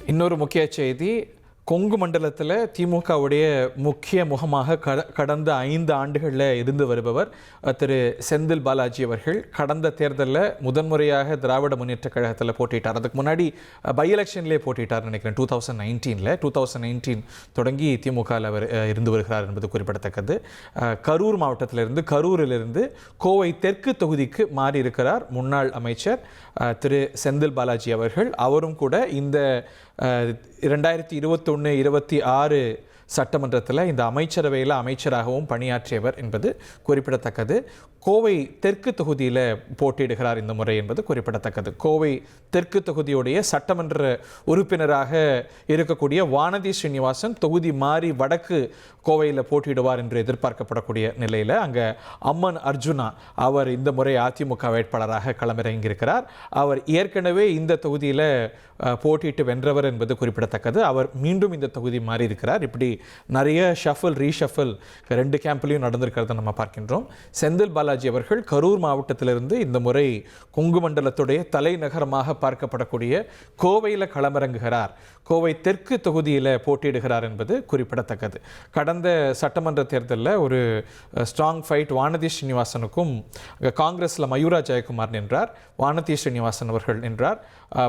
இன்னொரு முக்கிய செய்தி, கொங்கு மண்டலத்தில் திமுகவுடைய முக்கிய முகமாக கடந்த 5 ஆண்டுகளில் இருந்து வருபவர் திரு செந்தில் பாலாஜி அவர்கள் கடந்த தேர்தலில் முதன்முறையாக திராவிட முன்னேற்ற கழகத்தில் போட்டிட்டார். அதுக்கு முன்னாடி பை எலெக்ஷன்லேயே போட்டிட்டார் நினைக்கிறேன். 2019 தொடங்கி திமுகவில் அவர் இருந்து வருகிறார் என்பது குறிப்பிடத்தக்கது. கரூர் மாவட்டத்திலிருந்து, கரூரிலிருந்து கோவை தெற்கு தொகுதிக்கு மாறி இருக்கிறார் முன்னாள் அமைச்சர் திரு செந்தில் பாலாஜி அவர்கள். அவரும் கூட இந்த 2021-26 சட்டமன்றத்தில் இந்த அமைச்சரவையில் அமைச்சராகவும் பணியாற்றியவர் என்பது குறிப்பிடத்தக்கது. கோவை தெற்கு தொகுதியில் போட்டியிடுகிறார் இந்த முறை என்பது குறிப்பிடத்தக்கது. கோவை தெற்கு தொகுதியுடைய சட்டமன்ற உறுப்பினராக இருக்கக்கூடிய வானதி ஸ்ரீனிவாசன் தொகுதி மாறி வடக்கு கோவையில் போட்டியிடுவார் என்று எதிர்பார்க்கப்படக்கூடிய நிலையில் அங்கே அம்மன் அர்ஜுனா அவர் இந்த முறை அதிமுக வேட்பாளராக களமிறங்கியிருக்கிறார். அவர் ஏற்கனவே இந்த தொகுதியில் போட்டியிட்டு வென்றவர் என்பது குறிப்பிடத்தக்கது. அவர் மீண்டும் இந்த தொகுதி மாறி இருக்கிறார். இப்படி நிறைய ஷஃபிள் ரீஷஃபிள் 2 கேம்ப்லையும் நடந்திருக்கிறத நம்ம பார்க்கின்றோம். செந்தில் பாலாஜி அவர்கள் கரூர் மாவட்டத்திலிருந்து இந்த முறை கொங்கு மண்டலத்துடைய தலைநகரமாக பார்க்கப்படக்கூடிய கோவையில் களமிறங்குகிறார். கோவை தெற்கு தொகுதியில் போட்டியிடுகிறார் என்பது குறிப்பிடத்தக்கது. கடந்த சட்டமன்ற தேர்தலில் ஒரு ஸ்ட்ராங் ஃபைட் வானதி ஸ்ரீனிவாசனுக்கும் காங்கிரஸில் மயூரா ஜெயக்குமார் நின்றார், வானதி ஸ்ரீனிவாசன் அவர்கள் நின்றார்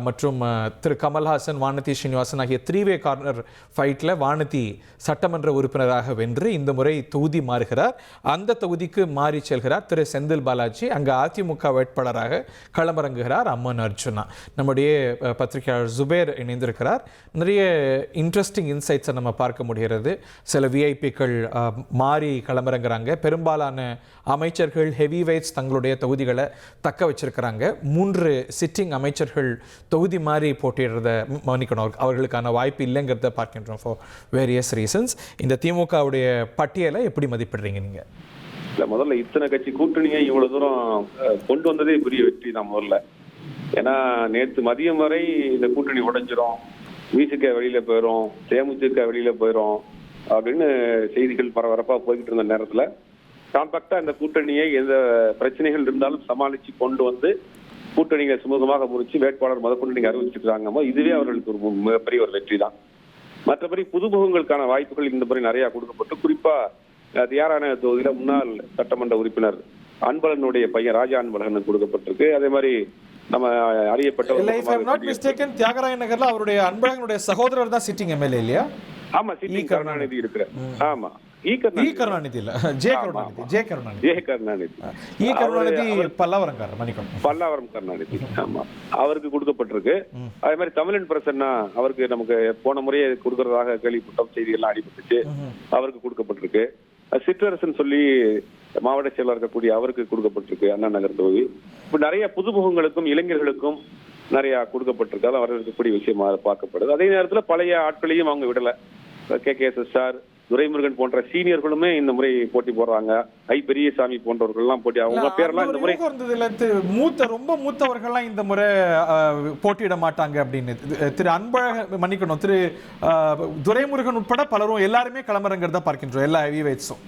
மற்றும் திரு கமல்ஹாசன், வானதி ஸ்ரீனிவாசன் ஆகிய 3-வே கார்னர் ஃபைட்டில் வானதி சட்டமன்ற உறுப்பினராக வென்று இந்த முறை தொகுதி மாறுகிறார். அந்த தொகுதிக்கு மாறி செல்கிறார் திரு செந்தில் பாலாஜி. அங்கே அதிமுக வேட்பாளராக களமிறங்குகிறார் அம்மன் அர்ஜுனா. நம்முடைய பத்திரிகையாளர் ஜுபேர் இணைந்திருக்கிறார். நிறைய இன்ட்ரெஸ்டிங் இன்சைட்ஸை நம்ம பார்க்க முடிகிறது. சில விஐபிக்கள் மாறி களமிறங்குறாங்க. பெரும்பாலான அமைச்சர்கள் ஹெவி வெயிட்ஸ் தங்களுடைய தொகுதிகளை தக்க வச்சிருக்கிறாங்க. 3 சிட்டிங் அமைச்சர்கள் தொகுதி மாறி போட்டியிடுறத மன்னிக்கணும், அவர்களுக்கான வாய்ப்பு இல்லைங்கிறத பார்க்கின்றோம் ஃபார் வேரியஸ் ரீசன்ஸ். இந்த திமுகவுடைய பட்டியலை எப்படி மதிப்பிடுறீங்க நீங்கள்? இல்லை, முதல்ல இத்தனை கட்சி கூட்டணியை இவ்வளவு தூரம் கொண்டு வந்ததே பெரிய வெற்றி தான் முதல்ல. ஏன்னா நேற்று மதியம் வரை இந்த கூட்டணி உடைஞ்சிரும், விசிக வெளியில போயிடும், தேமுதிக வெளியில போயிடும் அப்படின்னு செய்திகள் பரபரப்பா போய்கிட்டு இருந்த நேரத்துல காம்பாக்டா இந்த கூட்டணியை எந்த பிரச்சனைகள் இருந்தாலும் சமாளிச்சு கொண்டு வந்து கூட்டணிகளை சுமூகமாக முறிச்சு வேட்பாளர் முதற்கொண்டு நீங்க அறிவிச்சிருக்காங்க. இதுவே அவர்களுக்கு ஒரு மிகப்பெரிய ஒரு வெற்றி தான். மற்றபடி புதுமுகங்களுக்கான வாய்ப்புகள் இந்த முறை நிறைய கொடுக்கப்பட்டு, குறிப்பா தியாரான தொகுதியில முன்னாள் சட்டமன்ற உறுப்பினர் அன்பழகனுடைய பையன் ராஜா அன்பழகனுக்கு கொடுக்கப்பட்டிருக்கு. அதே மாதிரி நம்ம அறியப்பட்ட தியாகராய நகர்ல அவருடைய அன்பழகனுடைய சகோதரர் தான் சிட்டிங் எம்எல்ஏ இல்லையா? ஆமா, சிட்டிங் கருணாநிதி இருக்கிற. ஆமா, கருணாநிதி இல்ல, ஜே கருணாநிதி பல்லாவரம் கருணாநிதி. ஆமா, அவருக்கு கொடுக்கப்பட்டிருக்கு. அதே மாதிரி தமிழன் பிரசன்னா அவருக்கு நமக்கு போன முறையே கொடுக்கறதாக கேள்விப்பட்டோம், செய்திகள்லாம் அடிபட்டுச்சு. அவருக்கு கொடுக்கப்பட்டிருக்கு. சிற்றரசன் சொல்லி மாவட்ட செயலர் இருக்கக்கூடிய அவருக்கு கொடுக்கப்பட்டிருக்கு அண்ணா நகர் தொகுதி. இப்ப நிறைய புதுமுகங்களுக்கும் இளைஞர்களுக்கும் நிறைய கொடுக்கப்பட்டிருக்கு. அதான் வரவேற்கக்கூடிய விஷயமா பார்க்கப்படுது. அதே நேரத்துல பழைய ஆட்களையும் அவங்க விடல. KKSSR, துரைமுருகன் போன்ற சீனியர்களுமே இந்த முறை போட்டி போடுறாங்க. பெரியசாமி போன்றவர்கள் எல்லாம் போட்டி, அவங்க பேரெல்லாம் இந்த முறை ரொம்ப மூத்தவர்கள்லாம் இந்த முறை போட்டியிட மாட்டாங்க அப்படின்னு திரு அன்பழகன் மன்னிக்கணும், திரு துரைமுருகன் உட்பட பலரும் எல்லாருமே களமிறங்கிறத பார்க்கின்றோம், எல்லா ஹெவி வெயிட்ஸும்.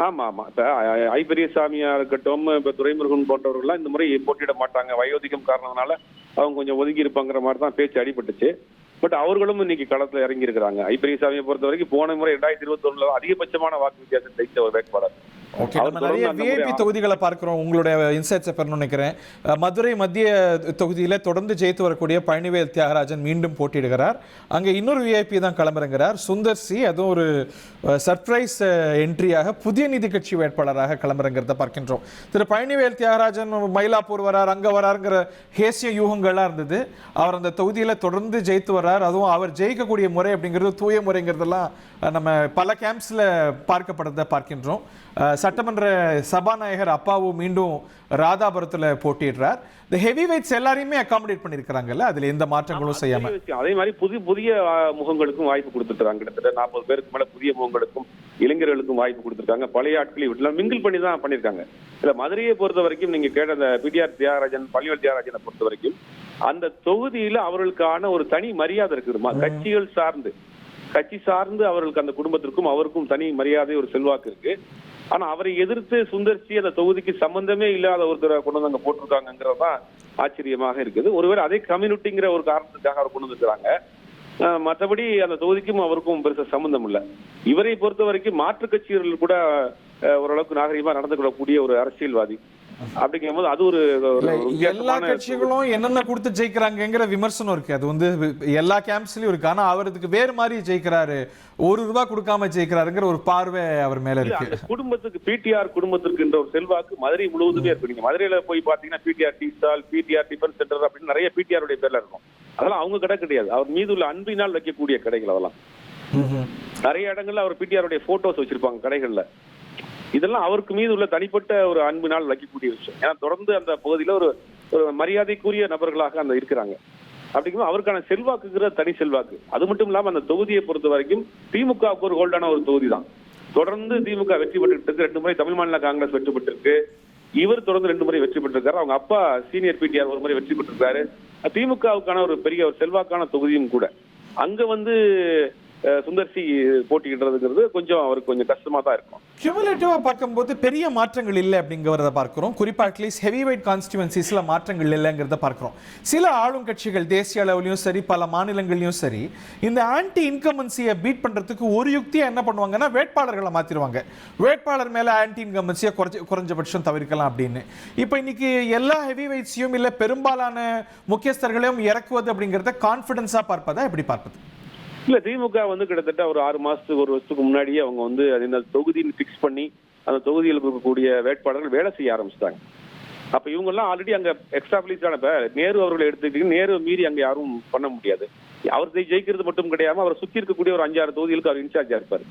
ஆமா ஆமா, இப்ப பெரியசாமியா இருக்கட்டும், இப்ப துரைமுருகன் போன்றவர்கள்லாம் இந்த முறை போட்டியிட மாட்டாங்க, வயோதிகம் காரணத்தினால அவங்க கொஞ்சம் ஒதுங்கி இருப்பாங்கிற மாதிரி தான் பேச்சு அடிபட்டுச்சு. பட் அவர்களும் இன்னைக்கு களத்துல இறங்கி இருக்கிறாங்க. பெரியசாமியை பொறுத்த வரைக்கும் போன முறை 2021 அதிகபட்சமான வாக்கு வித்தியாசம் தைத்த ஒரு வேட்பாளர். தொகுதிகளை பார்க்கிறோம். உங்களுடைய இன்சைட்ஸை பெறணும்னு நினைக்கிறேன். மதுரை மத்திய தொகுதியில தொடர்ந்து ஜெயித்து வரக்கூடிய பழனிவேல் தியாகராஜன் மீண்டும் போட்டியிடுகிறார். அங்க இன்னொரு விஐபி தான் களமிறங்குகிறார், சுந்தர் சி. அதுவும் ஒரு சர்ப்ரைஸ் என்ட்ரியாக புதிய நீதி கட்சி வேட்பாளராக களமிறங்கிறத பார்க்கின்றோம். திரு பழனிவேல் தியாகராஜன் மயிலாப்பூர் வரார், அங்க வராருங்கிற ஹேசிய யூகங்கள்லாம் இருந்தது. அவர் அந்த தொகுதியில தொடர்ந்து ஜெயித்து வர்றார். அதுவும் அவர் ஜெயிக்கக்கூடிய முறை அப்படிங்கிறது தூய முறைங்கிறதெல்லாம் நம்ம பல கேம்ப்ஸ்ல பார்க்கப்படுறத பார்க்கின்றோம். சட்டமன்ற சபாநாயகர் அப்பாவு மீண்டும் ராதாபுரத்துல போட்டியிடுறார். இந்த ஹெவி வெயிட்ஸ் எல்லாரையுமே அகாமடேட் பண்ணிருக்காங்கல்ல, அதுல எந்த மாற்றங்களும் செய்யாம. அதே மாதிரி புதிய முகங்களுக்கும் வாய்ப்பு கொடுத்துருக்காங்க. கிட்டத்தட்ட 40 பேருக்கு மேல புதிய முகங்களுக்கும் இளைஞர்களுக்கும் வாய்ப்பு கொடுத்துருக்காங்க. பழைய ஆட்களை விட்டு மிங்கிள் பண்ணி தான் பண்ணிருக்காங்க. இல்ல, மதுரையை பொறுத்த வரைக்கும் நீங்க கேட்ட அந்த பிடிஆர் தியாகராஜன், பழனிவேல் தியாகராஜனை பொறுத்த வரைக்கும் அந்த தொகுதியில அவர்களுக்கான ஒரு தனி மரியாதை இருக்குதுமா. கட்சி சார்ந்து அவர்களுக்கு அந்த குடும்பத்திற்கும் அவருக்கும் தனி மரியாதை, ஒரு செல்வாக்கு இருக்கு. ஆனா அவரை எதிர்த்து சுந்தர்சி அந்த தொகுதிக்கு சம்பந்தமே இல்லாத ஒருத்தரை கொண்டு வந்து அங்க போட்டிருக்காங்கிறதான் ஆச்சரியமாக இருக்குது. ஒருவேளை அதே கம்யூனிட்டிங்கிற ஒரு காரணத்துக்காக அவர் கொண்டு வந்துருக்காங்க. மற்றபடி அந்த தொகுதிக்கும் அவருக்கும் பெருசா சம்பந்தம் இல்லை. இவரை பொறுத்த வரைக்கும் மாற்றுக் கட்சிகள் கூட ஓரளவுக்கு நாகரிகமா நடந்து கொள்ளக்கூடிய ஒரு அரசியல்வாதி. அப்படிங்கும் போது அது ஒரு எல்லா கட்சிகளும் என்னென்ன கொடுத்து ஜெயிக்கிறாங்கிற விமர்சனம் இருக்கு. அது வந்து எல்லா கேம்ப்ஸ்லயும் இருக்கு. ஆனா அவருக்கு வேறு மாதிரி ஜெயிக்கிறாரு, ₹1 கொடுக்காம ஜெயிக்கிறாருங்கிற ஒரு பார்வை அவர் மேல இருக்கு. குடும்பத்துக்கு பிடிஆர் குடும்பத்திற்கு என்ற ஒரு செல்வாக்கு மதுரை முழுவதுமே இருக்கு. நீங்க மதுரையில போய் பாத்தீங்கன்னா PTR tea stall, PTR tiffin centre அப்படின்னு நிறைய பிடிஆருடைய பேர்ல இருக்கும். அதெல்லாம் அவங்க கடை கிடையாது, அவர் மீது உள்ள அன்பினால் வைக்கக்கூடிய கடைகள். அதெல்லாம் நிறைய இடங்கள்ல அவர் பிடிஆருடைய போட்டோஸ் வச்சிருப்பாங்க கடைகள்ல. இதெல்லாம் அவருக்கு மீது உள்ள தனிப்பட்ட ஒரு அன்பினால் வைக்கக்கூடிய விஷயம். ஏன்னா தொடர்ந்து அந்த பகுதியில ஒரு மரியாதைக்குரிய நபர்களாக அந்த இருக்கிறாங்க. அப்படிங்கும்போது அவருக்கான செல்வாக்குங்கிற தனி செல்வாக்கு. அது மட்டும் இல்லாம அந்த தொகுதியை பொறுத்த வரைக்கும் திமுகவுக்கு ஒரு ஹோல்டான ஒரு தொகுதி தான். தொடர்ந்து திமுக வெற்றி பெற்று இருக்கு. 2 முறை தமிழ் மாநில காங்கிரஸ் வெற்றி பெற்றிருக்கு. இவர் தொடர்ந்து 2 முறை வெற்றி பெற்றிருக்காரு. அவங்க அப்பா சீனியர் பிடிஆர் 1 முறை வெற்றி பெற்றிருக்காரு. திமுகவுக்கான ஒரு பெரிய ஒரு செல்வாக்கான தொகுதியும் கூட. அங்க வந்து சுந்தர்சி போட்டியிடுறதுங்கிறது அவருக்கு கொஞ்சம் கஷ்டமா தான் இருக்கும். கியூமுலேட்டிவா பார்க்கும்போது பெரிய மாற்றங்கள் இல்லை அப்படிங்கிறத பார்க்கிறோம். குறிப்பா அட்லீஸ்ட் ஹெவி வெயிட் கான்ஸ்டிடுவன்சிஸ்ல மாற்றங்கள் இல்லைங்கிறத பார்க்கிறோம். சில ஆளும் கட்சிகள் தேசிய அளவுலையும் சரி, பல மாநிலங்கள்லையும் சரி, இந்த ஆன்டி இன்கம்பன்சியை பீட் பண்றதுக்கு ஒரு யுக்தியா என்ன பண்ணுவாங்கன்னா வேட்பாளர்களை மாத்திருவாங்க. வேட்பாளர் மேல ஆன்டி இன்கம்பன்சியை குறைஞ்சபட்சம் தவிர்க்கலாம் அப்படின்னு. இப்போ இன்னைக்கு எல்லா ஹெவி வெயிட்ஸையும் இல்ல பெரும்பாலான முக்கியஸ்தர்களையும் இறக்குவது அப்படிங்கிறத கான்பிடன்ஸா பார்ப்பதா எப்படி பார்ப்பது? இல்ல, திமுக வந்து கிட்டத்தட்ட ஒரு 6 மாசத்துக்கு 1 வருஷத்துக்கு முன்னாடியே அவங்க வந்து அந்த தொகுதின்னு பிக்ஸ் பண்ணி அந்த தொகுதியில் இருக்கக்கூடிய வேட்பாளர்கள் வேலை செய்ய ஆரம்பிச்சிட்டாங்க. அப்ப இவங்க எல்லாம் ஆல்ரெடி அங்க எக்ஸ்டாப்ளிஷ்டான. இப்ப நேரு அவர்களை எடுத்துக்கிட்டீங்க, நேரு மீறி அங்க யாரும் பண்ண முடியாது. அவர் ஜெயிக்கிறது மட்டும் கிடையாம அவரை சுத்தி இருக்கக்கூடிய ஒரு 5-6 தொகுதிகளுக்கு அவர் இன்சார்ஜா இருப்பாரு.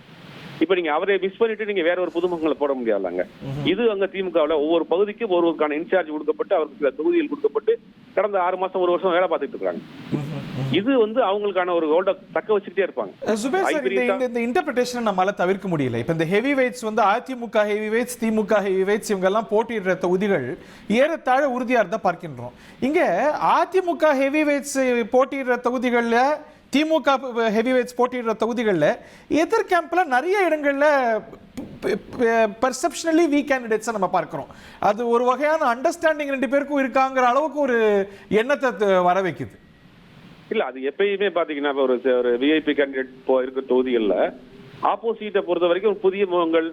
இப்ப நீங்க அவரை மிஸ் பண்ணிட்டு நீங்க வேற ஒரு புதுமுகங்களை போட முடியாதுங்க. இது அங்க திமுகவில் ஒவ்வொரு பகுதிக்கும் ஒருவருக்கான இன்சார்ஜ் கொடுக்கப்பட்டு அவருக்கு சில தொகுதிகள் கொடுக்கப்பட்டு கடந்த 6 மாசம் 1 வருஷம் வேலை பார்த்துட்டு இருக்காங்க. இது வந்து அவங்களுக்கான ஒரு ஹோல்ட தக்க வச்சுக்கிட்டே இருப்பாங்க. சுபேர் சார், இந்த இன்டர்பிரேஷனை நம்மளால தவிர்க்க முடியல. இப்ப இந்த ஹெவி வெயிட்ஸ் வந்து அதிமுக ஹெவி வெயிட்ஸ், திமுக ஹெவி வெயிட்ஸ் இவங்க எல்லாம் போட்டியிடுற தொகுதிகள் ஏறத்தாழ உறுதியா இருந்தா பார்க்கின்றோம். இங்க அதிமுக ஹெவி வெயிட்ஸ் போட்டியிடுற தொகுதிகள்ல, திமுக ஹெவி வெயிட்ஸ் போட்டியிடுற தொகுதிகளில் எதிர் கேம்ப்ல நிறைய இடங்கள்ல பெர்செப்ஷனலி வீக் கேண்டிடேட்ஸை நம்ம பார்க்கிறோம். அது ஒரு வகையான அண்டர்ஸ்டாண்டிங் 2 பேருக்கும் இருக்காங்கிற அளவுக்கு ஒரு எண்ணத்தை வர வைக்குது. இல்ல, அது எப்பயுமே பாத்தீங்கன்னா ஒரு விஐபி கேண்டிடேட் இருக்கிற தொகுதிகள்ல ஆப்போசிட்டை பொறுத்த வரைக்கும் புதிய முகங்கள்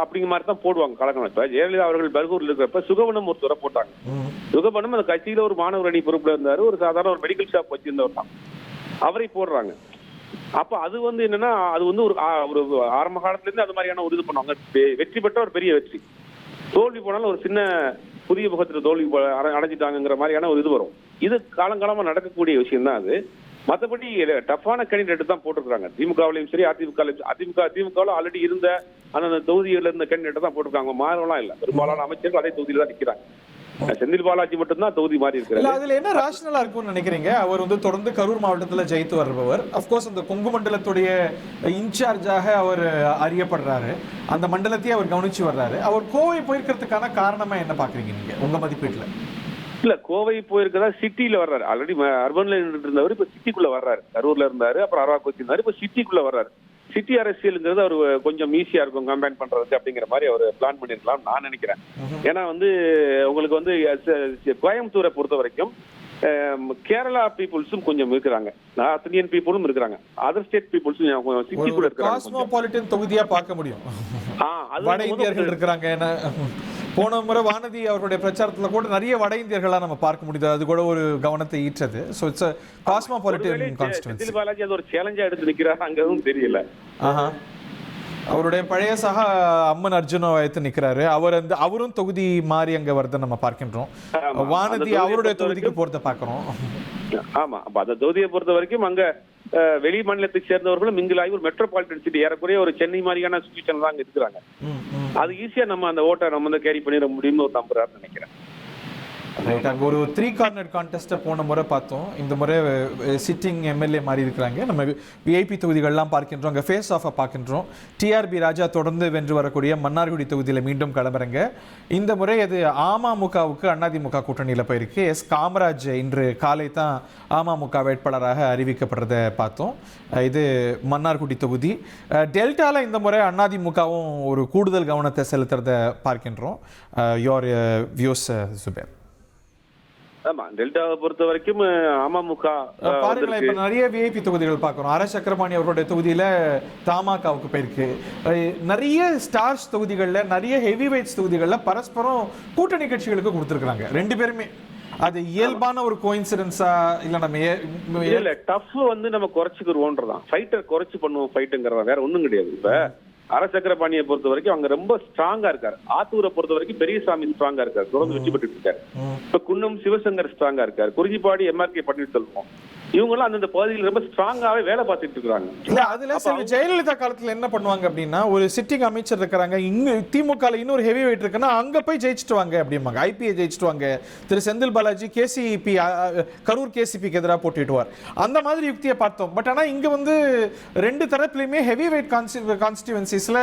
அப்படிங்கிற மாதிரி தான் போடுவாங்க கலக்கணும். இப்ப ஜெயலலிதா அவர்கள் பர்கூர்ல இருக்கிறப்ப சுகவனம் ஒருத்தரை போட்டாங்க. சுகவனம் அந்த கட்சியில ஒரு மாணவர் அணி பொறுப்புல இருந்தாரு, ஒரு சாதாரண ஒரு மெடிக்கல் ஷாப் வச்சிருந்தவர் தான். அவரை போடுறாங்க. அப்ப அது வந்து என்னன்னா, அது வந்து ஒரு ஆரம்ப காலத்துல இருந்து அது மாதிரியான ஒரு இது பண்ணுவாங்க. வெற்றி பெற்ற ஒரு பெரிய வெற்றி, தோல்வி போனாலும் ஒரு சின்ன புதிய முகத்துல தோல்வி அடைஞ்சிட்டாங்கிற மாதிரியான ஒரு இது வரும். இது காலங்காலமா நடக்கக்கூடிய விஷயம் தான் அது. மற்றபடி டஃப்பான கேண்டிடேட் தான் போட்டிருக்காங்க திமுகவிலையும் சரி, திமுகவில் ஆல்ரெடி இருந்த அந்த தொகுதியில இருந்த கேண்டிடேட் தான் போட்டிருக்காங்க. மாறலாம் இல்ல, பெரும்பாலான அமைச்சர்கள் அதே தொகுதியில தான் நிக்கிறாங்க. செந்தில் பாலாஜி மட்டும் தான் தொகுதி மாறி இருக்கிறார். அதுல என்ன ராஷனலா இருக்கும்னு நினைக்கிறீங்க? அவர் வந்து தொடர்ந்து கரூர் மாவட்டத்துல ஜெயித்து வருபவர். அப்கோர்ஸ் அந்த கொங்கு மண்டலத்துடைய இன்சார்ஜாக அவர் அறியப்படுறாரு, அந்த மண்டலத்தையே அவர் கவனிச்சு வர்றாரு. அவர் கோவை போயிருக்கிறதுக்கான காரணமா என்ன பாக்குறீங்க நீங்க உங்க மதிப்பீட்டுல? இல்ல, கோவை போயிருக்கதா சிட்டில வர்றாரு. ஆல்ரெடி அர்பன்ல இருந்தவர் இப்ப சிட்டிக்குள்ள வர்றாரு. கரூர்ல இருந்தாரு, அப்புறம் அரவாக்கு வச்சிருந்தாரு, இப்ப சிட்டிக்குள்ள வர்றாரு. சிட்டி அரசியலுங்கிறது அவர் கொஞ்சம் ஈஸியா இருக்கும் கம்பேர் பண்றதுக்கு அப்படிங்கிற மாதிரி அவர் பிளான் பண்ணிருக்கலாம் நான் நினைக்கிறேன். ஏன்னா வந்து உங்களுக்கு வந்து கோயம்புத்தூரை பொறுத்த வரைக்கும் கேரளா பீப்புள்ஸும் கொஞ்சம் இருக்கிறாங்க, நார்த் இந்தியன் பீப்புளும் இருக்கிறாங்க, அதர் ஸ்டேட் பீப்புள்ஸும் சிட்டிக்குள்ள இருக்காங்க. காஸ்மோபாலிட்டன் தொகுதியா பார்க்க முடியும். வட இந்தியர்கள் இருக்கிறாங்க. போன முறை வானதி அவருடைய பிரச்சாரத்துல கூட நிறைய வட இந்தியர்களா நம்ம பார்க்க முடியுது. அது கூட ஒரு கவனத்தை ஈற்றது. So it's a cosmopolitan constituency. Senthil Balaji அது ஒரு சேலஞ்சா எடுத்து நிக்கிறாரு, அங்கவும் தெரியல. அவருடைய பழைய சக அம்மன் அர்ஜுனா வைத்து நிக்கிறாரு. அவரும் தொகுதி மாறி அங்க வருது நம்ம பார்க்கின்றோம். வானதி அவருடைய தொகுதிக்கு போறத பார்க்கிறோம். ஆமா, அப்ப அந்த தொகுதியை பொறுத்த வரைக்கும் அங்க வெளி மாநிலத்தை சேர்ந்தவர்களும் மிங்கிலாகி ஒரு மெட்ரோபாலிட்டன் சிட்டி, ஏறக்குறைய ஒரு சென்னை மாதிரியான சிச்சுவேஷன் தான் அங்க இருக்கிறாங்க. அது ஈஸியா நம்ம அந்த ஓட்டை நம்ம வந்து கேரி பண்ணிட முடியும்னு ஒரு நம்புறாருன்னு நினைக்கிறேன். அங்கே ஒரு 3 கார்னர் கான்டெஸ்ட்டை போன முறை பார்த்தோம். இந்த முறை சிட்டிங் எம்எல்ஏ மாதிரி இருக்கிறாங்க. நம்ம விஐபி தொகுதிகள்லாம் பார்க்கின்றோம், அங்கே ஃபேஸ் ஆஃபை பார்க்கின்றோம். டிஆர்பி ராஜா தொடர்ந்து வென்று வரக்கூடிய மன்னார்குடி தொகுதியில் மீண்டும் களமிறங்க. இந்த முறை அது அமமுகவுக்கு அதிமுக கூட்டணியில் போயிருக்கு. காமராஜ் இன்று காலை தான் அமமுக வேட்பாளராக அறிவிக்கப்படுறதை பார்த்தோம். இது மன்னார்குடி தொகுதி. டெல்டாவில் இந்த முறை அதிமுகவும் ஒரு கூடுதல் கவனத்தை செலுத்துறதை பார்க்கின்றோம். Your views Zubair? ஆமா, டெல்டாவை பொறுத்த வரைக்கும் அமமுக பாருங்களேன், இப்ப நிறைய விஐபி தொகுதிகள் பார்க்கிறோம். ஆர் எஸ் சக்கரபாணி அவருடைய தொகுதியில தமாகவுக்கு போயிருக்கு. நிறைய ஸ்டார்ஸ் தொகுதிகள்ல, நிறைய ஹெவி வெயிட்ஸ் தொகுதிகள்ல பரஸ்பரம் கூட்டணி கட்சிகளுக்கு கொடுத்திருக்காங்க ரெண்டு பேருமே. அது இயல்பான ஒரு கோயின்சிடன்ஸா இல்ல நம்ம இல்ல டஃப் வந்து நம்ம குறைச்சிக்கிறோன்றதான், ஃபைட்டர் குறைச்சு பண்ணுவோம் ஃபைட்டுங்கிறதா, வேற ஒண்ணும் கிடையாது. இப்ப ஆர் எஸ் சக்கரபாணியை பொறுத்த வரைக்கும் அவங்க ரொம்ப ஸ்ட்ராங்கா இருக்காரு. ஆத்தூரை பொறுத்த வரைக்கும் பெரியசாமி ஸ்ட்ராங்கா இருக்காரு, தொடர்ந்து வெற்றி பெற்று இருக்காரு. இப்ப குன்னம் சிவசங்கர் ஸ்ட்ராங்கா இருக்காரு, குறிஞ்சிப்பாடி எம்ஆர்கே பன்னீர்செல்வம், இவங்க எல்லாம் அந்தந்த பகுதியில் ரொம்ப ஸ்ட்ராங்காவே வேலை பார்த்துட்டு இருக்காங்க. இல்ல அதுல சில ஜெயலலிதா காலத்துல என்ன பண்ணுவாங்க அப்படின்னா, ஒரு சிட்டிங் அமைச்சர் இருக்கிறாங்க, இங்க திமுக இன்னொரு ஹெவி வெயிட் இருக்குன்னா அங்க போய் ஜெயிச்சுட்டு வாங்க அப்படிம்பாங்க, ஐபிஏ ஜெயிச்சுட்டு வாங்க. திரு செந்தில் பாலாஜி கேசிபி, கரூர் கேசிபிக்கு எதிராக போட்டிடுவார். அந்த மாதிரி யுக்தியை பார்த்தோம். பட் ஆனா இங்க வந்து ரெண்டு தரப்புலையுமே ஹெவி வெயிட் கான்ஸ்டிடுவன்சிஸ்ல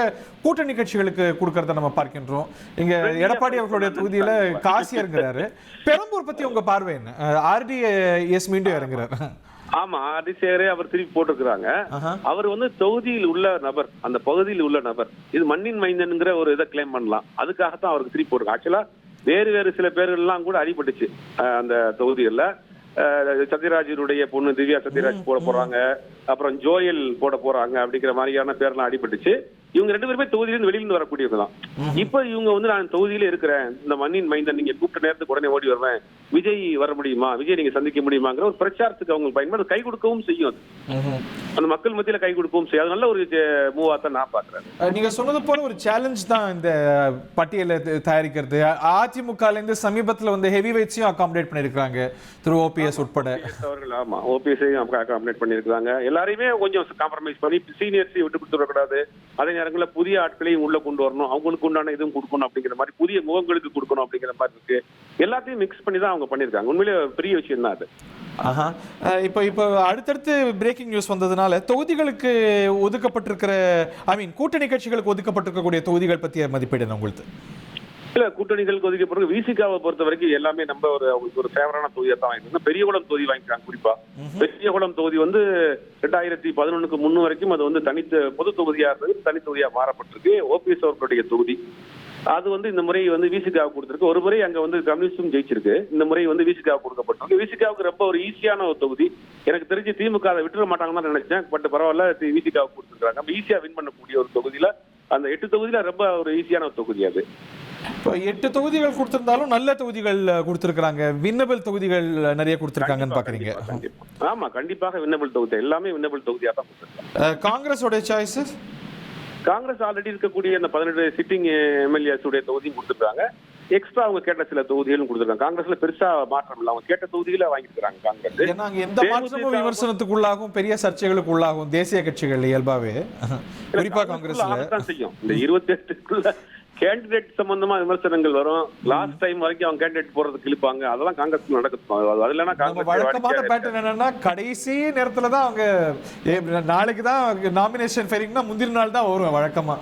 கூட்டணி கட்சிகளுக்கு கொடுக்கறத நம்ம பார்க்கின்றோம். இங்க எடப்பாடி அவர்களுடைய தொகுதியில காசி இறங்குறாரு. பெரம்பூர் பத்தி உங்க பார்வை என்ன? RDS மீண்டும் இறங்குறாரு. ஆமா, அதிசயரே அவர் திருப்பி போட்டிருக்கிறாங்க. அவர் வந்து தொகுதியில் உள்ள நபர், அந்த பகுதியில் உள்ள நபர், இது மண்ணின் மைந்தன்ங்கிற ஒரு இதை கிளைம் பண்ணலாம். அதுக்காகத்தான் அவருக்கு திருப்பி போட்டிருக்காங்க. ஆக்சுவலா வேறு சில பேர்கள்லாம் கூட அடிபட்டுச்சு அந்த தொகுதியில். சத்யராஜனுடைய பொண்ணு திவ்யா சத்யராஜ் போட போறாங்க, அப்புறம் ஜோயல் போட போறாங்க அப்படிங்கிற மாதிரியான பேர்லாம் அடிபட்டுச்சு. இவங்க ரெண்டு பேருமே தொகுதியிலிருந்து வெளியிலிருந்து வரக்கூடியவங்க தான். இப்ப இவங்க வந்து நான் தொகுதியில இருக்கிறேன், இந்த மண்ணின் மைந்தன், நீங்க கூப்பிட்ட நேரத்துக்கு உடனே ஓடி வருவேன், விஜய் வர முடியுமா, விஜய் நீங்க சந்திக்க முடியுமாங்கிற ஒரு பிரச்சாரத்துக்கு அவங்க பயன்படுத்த கை கொடுக்கவும் செய்யும். அந்த மக்கள் மத்தியில கை கொடுக்கவும் செய்யும். அது நல்ல ஒரு மூவா தான் நான் பாக்குறேன். நீங்க சொன்னது போல ஒரு சேலஞ்ச் தான் இந்த பட்டியலை தயாரிக்கிறது. அதிமுக இருந்து சமீபத்துல வந்து ஹெவி வெயிட்ஸையும் அகாமடேட் பண்ணிருக்காங்க, திரு OPS உட்பட. ஆமா, OPS அகாமடேட் பண்ணிருக்காங்க. எல்லாரையுமே கொஞ்சம் காம்ப்ரமைஸ் பண்ணி சீனியர்ஸையும் விட்டு கொடுத்து விடக்கூடாது, அதே நேரங்களில் புதிய ஆட்களையும் உள்ள கொண்டு வரணும், அவங்களுக்கு உண்டான இதுவும் கொடுக்கணும் அப்படிங்கிற மாதிரி, புதிய முகங்களுக்கு கொடுக்கணும் அப்படிங்கிற மாதிரி இருக்கு. எல்லாத்தையும் மிக்ஸ் பண்ணி தான் அவங்க பண்ணிருக்காங்க. உண்மையிலே பெரிய விஷயம் தான் அது. இப்போ அடுத்தடுத்து பிரேக்கிங் நியூஸ் வந்ததுனால தொகுதிகளுக்கு ஒதுக்கப்பட்டிருக்கிற, கூட்டணி கட்சிகளுக்கு ஒதுக்கப்பட்டிருக்கக்கூடிய தொகுதிகள் பற்றிய மதிப்பீடு உங்களுக்கு? இல்ல, கூட்டணிகளுக்கு ஒதுக்கப்படுறது விசிகாவை பொறுத்த வரைக்கும் எல்லாமே நம்ம ஒரு ஃபேவரான தொகுதியா தான் வாங்கிருக்கோம். பெரியகுளம் தொகுதி வாங்கிக்கிறாங்க. குறிப்பா பெரியகுளம் தொகுதி வந்து 2011க்கு முன்னு வரைக்கும் அது வந்து பொது தொகுதியா இருந்தது, தனி தொகுதியா மாறப்பட்டிருக்கு. OPS அவர்களுடைய தொகுதி அது வந்து இந்த முறை வந்து விசிகாவுக்கு கொடுத்திருக்கு. ஒரு முறை அங்க வந்து கம்யூனிஸ்டும் ஜெயிச்சிருக்கு, இந்த முறை வந்து விசிகாவுக்கு கொடுக்கப்பட்டிருக்கு. விசிகாவுக்கு ரொம்ப ஒரு ஈஸியான ஒரு தொகுதி. எனக்கு தெரிஞ்சு திமுக அதை விட்டுற மாட்டாங்கன்னு தான் நினைச்சேன். பட் பரவாயில்ல, விசிகாவுக்கு கொடுத்துருக்காங்க. நம்ம ஈஸியா வின் பண்ணக்கூடிய ஒரு தொகுதியில, அந்த 8 தொகுதியில ரொம்ப ஒரு ஈஸியான ஒரு தொகுதி அது. இப்போ 8 தொகுதிகள் கொடுத்திருந்தாலும் நல்ல தொகுதிகள் கொடுத்திருக்காங்க, வின்னபிள் தொகுதிகள் நிறைய கொடுத்திருக்காங்கன்னு பாக்குறீங்க? ஆமா, கண்டிப்பாக வின்னபிள் தொகுதி, எல்லாமே வின்னபிள் தொகுதியா தான் கொடுத்திருக்காங்க. காங்கிரஸோட சாய்ஸஸ்? காங்கிரஸ் ஆல்ரெடி இருக்கக்கூடிய அந்த 18 சிட்டிங் MLAs உடைய தொகுதியும் கொடுத்துருக்காங்க. எக்ஸ்ட்ரா அவங்க கேட்ட சில தொகுதிகளும் கொடுத்துருக்காங்க. காங்கிரஸ்ல பெருசா மாற்றம் இல்லை, அவங்க கேட்ட தொகுதிகளை வாங்கிருக்காங்க காங்கிரஸ். ஏன்னா எந்த மாற்றமும் விமர்சனத்துக்குள்ளாகும், பெரிய சர்ச்சைகளுக்கு உள்ளாகும் தேசிய கட்சிகள் இயல்பாவே, குறிப்பா காங்கிரஸ்ல செய்யும். இந்த 28க்குள்ள கேண்டிடேட் சம்பந்தமா விமர்சனங்கள் வரும். லாஸ்ட் டைம் வரைக்கும் அவங்க கேண்டிடேட் போறதுக்கு இழுப்பாங்க. அதெல்லாம் காங்கிரஸ் நடக்கும். அது இல்லைன்னா வழக்கமான பேட்டர்ன் என்னன்னா, கடைசி நேரத்துல தான் அவங்க நாளைக்கு தான் நாமினேஷன் ஃபைலிங்னா முந்தின நாள் தான் வரும் வழக்கமா.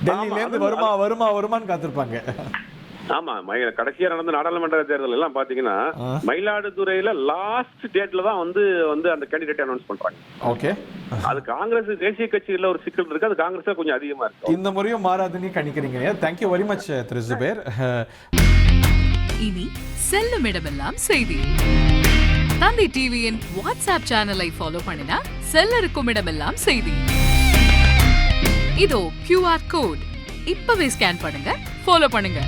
டெல்லியில இருந்து வருமான்னு காத்திருப்பாங்க. ஆமா, கடைசியா நடந்த நாடாளுமன்ற தேர்தல் எல்லாம் பாத்தீங்கன்னா மயிலாடுதுறையில லாஸ்ட் டேட்ல தான் வந்து அந்த கேண்டிடேட் அனௌன்ஸ் பண்றாங்க. ஓகே, அது காங்கிரஸ் தேசிய கட்சியில ஒரு சிக்கல் இருக்கு, அது காங்கிரஸ் கொஞ்சம் அதிகமா இருக்கு. இந்த முறையும் மாறாதுன்னு கணிக்கிறீங்க. தேங்க்யூ வெரி மச் திரு ஜுபேர். இனி செல்லும் இடமெல்லாம் செய்தி. தந்தி டிவியின் வாட்ஸ்அப் சேனலை ஃபாலோ பண்ணினா செல்லருக்கும் இடமெல்லாம் செய்தி. இதோ QR கோட், இப்பவே ஸ்கேன் பண்ணுங்க, ஃபாலோ பண்ணுங்க.